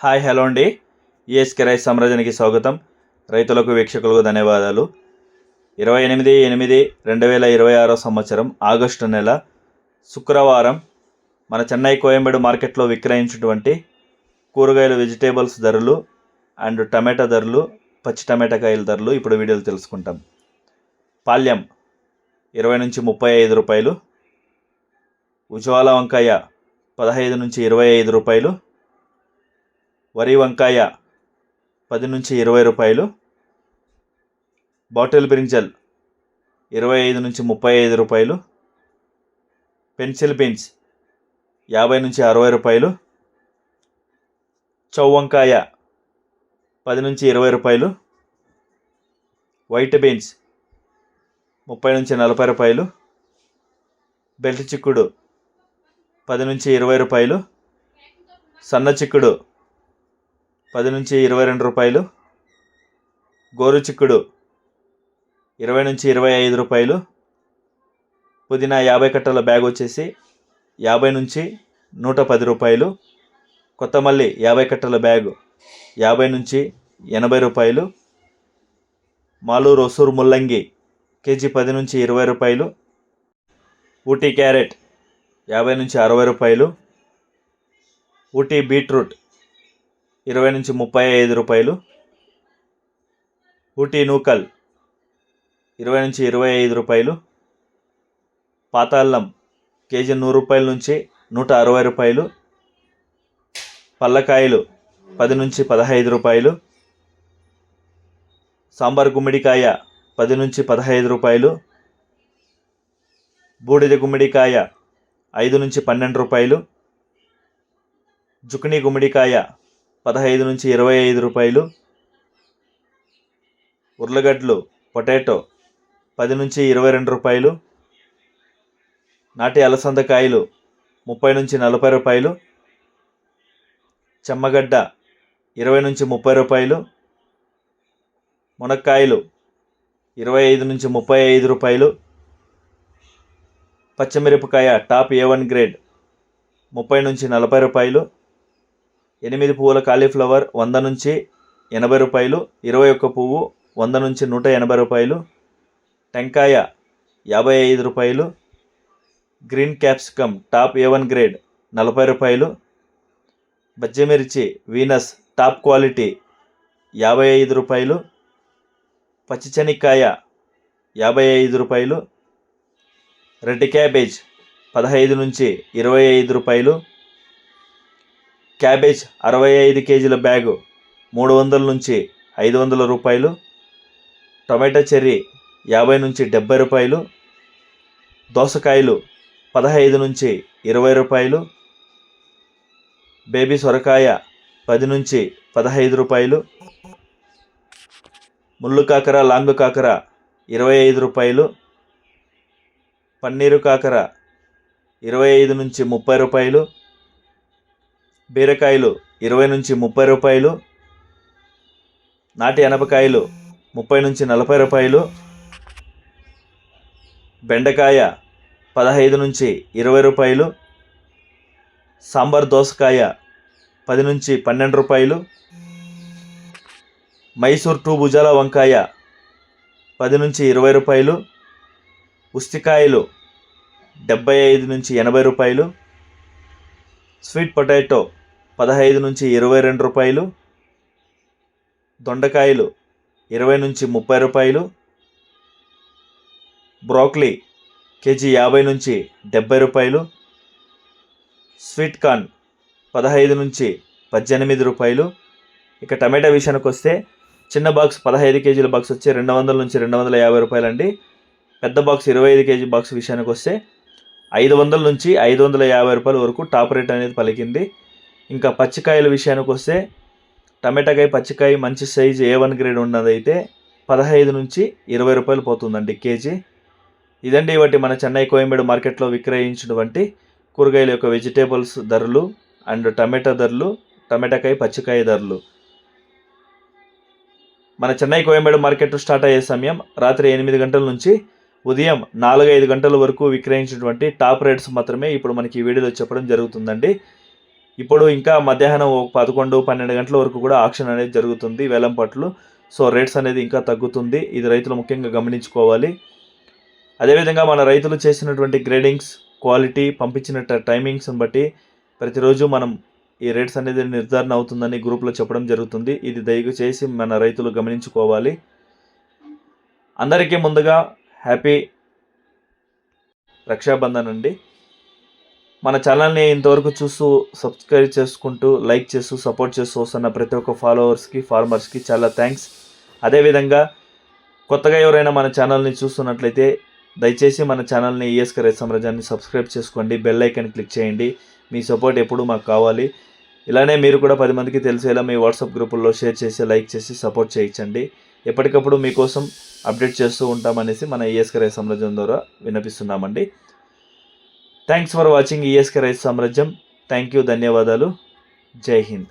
Hi hello అండి. ESK rice సామ్రాజ్యానికి స్వాగతం. రైతులకు వీక్షకులకు ధన్యవాదాలు. 28/8/2026 సంవత్సరం ఆగస్టు నెల శుక్రవారం మన చెన్నై కోయంబేడు మార్కెట్లో విక్రయించినటువంటి కూరగాయలు వెజిటేబుల్స్ ధరలు అండ్ టమాటా ధరలు, పచ్చి టమాటా కాయల ధరలు ఇప్పుడు వీడియోలో తెలుసుకుంటాం. పాల్యం 20 నుంచి 35 రూపాయలు, ఉజ్వాల వంకాయ 15 నుంచి 25 రూపాయలు, వరి వంకాయ 10 నుంచి 20 రూపాయలు, బాటిల్ బ్రింజల్ 25 నుంచి 35 రూపాయలు, పెన్సిల్ బీన్స్ 50 నుంచి 60 రూపాయలు, చౌ వంకాయ 10 నుంచి 20 రూపాయలు, వైట్ బీన్స్ 30 నుంచి 40 రూపాయలు, బెల్ట్ చిక్కుడు 10 నుంచి 20 రూపాయలు, సన్న చిక్కుడు 10 నుంచి 22 రూపాయలు, గోరు చిక్కుడు 20 నుంచి 25 రూపాయలు, పుదీనా 50 కట్టల బ్యాగ్ వచ్చేసి 50 నుంచి 110 రూపాయలు, కొత్తమల్లి 50 కట్టల బ్యాగ్ 50 నుంచి 80 రూపాయలు, మాలూరు ఒసూరు ముల్లంగి కేజీ 10 నుంచి 20 రూపాయలు, ఊటీ క్యారెట్ 50 నుంచి 60 రూపాయలు, ఊటీ బీట్రూట్ 20 నుంచి 35 రూపాయలు, ఊటీ నూకల్ 20 నుంచి 25 రూపాయలు, పాతాళం కేజీ 100 రూపాయల నుంచి 160 రూపాయలు, పల్లకాయలు 10 నుంచి 15 రూపాయలు, సాంబార్ గుమ్మడికాయ 10 నుంచి 15 రూపాయలు, బూడిద గుమ్మడికాయ 5 నుంచి 12 రూపాయలు, జుకినీ గుమ్మడికాయ 15 నుంచి 25 రూపాయలు, ఉర్లగడ్డలు పొటాటో 10 నుంచి 22 రూపాయలు, నాటి అలసందకాయలు 30 నుంచి 40 రూపాయలు, చెమ్మగడ్డ 20 నుంచి 30 రూపాయలు, మునక్కాయలు 25 నుంచి 35 రూపాయలు, పచ్చిమిరపకాయ టాప్ A1 గ్రేడ్ 30 నుంచి 40 రూపాయలు, 8 పువ్వుల కాలీఫ్లవర్ 100 నుంచి 80 రూపాయలు, 21 పువ్వు 100 నుంచి 180 రూపాయలు, టెంకాయ 55 రూపాయలు, green capsicum top A1 grade 40 రూపాయలు, బజ్జిమిర్చి వీనస్ టాప్ క్వాలిటీ 55 రూపాయలు, పచ్చిశనక్కాయ 55 రూపాయలు, రెడ్ క్యాబేజ్ 15 నుంచి 25 రూపాయలు, క్యాబేజ్ 65 కేజీల బ్యాగు 300 నుంచి 500 రూపాయలు, టొమాటో చెర్రీ 50 నుంచి 70 రూపాయలు, దోసకాయలు 15 నుంచి 20 రూపాయలు, బేబీ సొరకాయ 10 నుంచి 15 రూపాయలు, ముళ్ళు కాకర లాంగు కాకర 25 రూపాయలు, పన్నీరు కాకర 25 నుంచి 30 రూపాయలు, బీరకాయలు 20 నుంచి 30 రూపాయలు, నాటి అనపకాయలు 30 నుంచి 40 రూపాయలు, బెండకాయ 15 నుంచి 20 రూపాయలు, సాంబార్ దోసకాయ 10 నుంచి 12 రూపాయలు, మైసూర్ 2 భుజాల వంకాయ 10 నుంచి 20 రూపాయలు, ఉస్తికాయలు 75 నుంచి 80 రూపాయలు, స్వీట్ పొటాటో 15 నుంచి 22 రూపాయలు, దొండకాయలు 20 నుంచి 30 రూపాయలు, బ్రోకలీ కేజీ 50 నుంచి 70 రూపాయలు, స్వీట్ కార్న్ 15 నుంచి 18 రూపాయలు. ఇక టమాటా విషయానికి వస్తే చిన్న బాక్స్ 15 కేజీల బాక్స్ వచ్చి 200 నుంచి 250 రూపాయలు అండి. పెద్ద బాక్స్ 25 కేజీ బాక్స్ విషయానికి వస్తే 500 నుంచి 550 రూపాయల వరకు టాప్ రేట్ అనేది పలికింది. ఇంకా పచ్చికాయల విషయానికి వస్తే టమాటాకాయ పచ్చికాయ మంచి సైజు A1 గ్రేడ్ ఉన్నదైతే 15 నుంచి 20 రూపాయలు పోతుందండి కేజీ. ఇదండి ఇవాటి మన చెన్నై కోయంబేడు మార్కెట్లో విక్రయించినటువంటి కూరగాయల యొక్క వెజిటేబుల్స్ ధరలు అండ్ టమాటా ధరలు, టమాటాకాయ పచ్చికాయ ధరలు. మన చెన్నై కోయంబేడు మార్కెట్ స్టార్ట్ అయ్యే సమయం రాత్రి 8 గంటల నుంచి ఉదయం 4-5 గంటల వరకు విక్రయించినటువంటి టాప్ రేట్స్ మాత్రమే ఇప్పుడు మనకి ఈ వీడియోలో చెప్పడం జరుగుతుందండి. ఇప్పుడు ఇంకా మధ్యాహ్నం 11-12 గంటల వరకు కూడా ఆక్షన్ అనేది జరుగుతుంది వేలం పట్లు. సో రేట్స్ అనేది ఇంకా తగ్గుతుంది. ఇది రైతులు ముఖ్యంగా గమనించుకోవాలి. అదేవిధంగా మన రైతులు చేసినటువంటి గ్రేడింగ్స్, క్వాలిటీ, పంపించిన టైమింగ్స్ని బట్టి ప్రతిరోజు మనం ఈ రేట్స్ అనేది నిర్ధారణ అవుతుందని గ్రూప్లో చెప్పడం జరుగుతుంది. ఇది దయచేసి మన రైతులు గమనించుకోవాలి. అందరికీ ముందుగా హ్యాపీ రక్షాబంధన్ అండి. మన ఛానల్ని ఇంతవరకు చూస్తూ సబ్స్క్రైబ్ చేసుకుంటూ లైక్ చేస్తూ సపోర్ట్ చేస్తూ వస్తున్న ప్రతి ఒక్క ఫాలోవర్స్కి, ఫార్మర్స్కి చాలా థ్యాంక్స్. అదేవిధంగా కొత్తగా ఎవరైనా మన ఛానల్ని చూస్తున్నట్లయితే దయచేసి మన ఛానల్ని ఈఎస్కే రైతు సామ్రాజ్యాన్ని సబ్స్క్రైబ్ చేసుకోండి, బెల్ ఐకాన్ క్లిక్ చేయండి. మీ సపోర్ట్ ఎప్పుడు మాకు కావాలి. ఇలానే మీరు కూడా 10 మందికి తెలిసేలా మీ వాట్సాప్ గ్రూపుల్లో షేర్ చేసి, లైక్ చేసి సపోర్ట్ చేయించండి. ఎప్పటికప్పుడు మీకోసం అప్డేట్ చేస్తూ ఉంటామనేసి మన ఈఎస్కే రైతు సామ్రాజ్యం ద్వారా వినిపిస్తున్నామండి. థ్యాంక్స్ ఫర్ వాచింగ్ ఈఎస్కే రైతు సామ్రాజ్యం. థ్యాంక్ యూ, ధన్యవాదాలు. జై హింద్.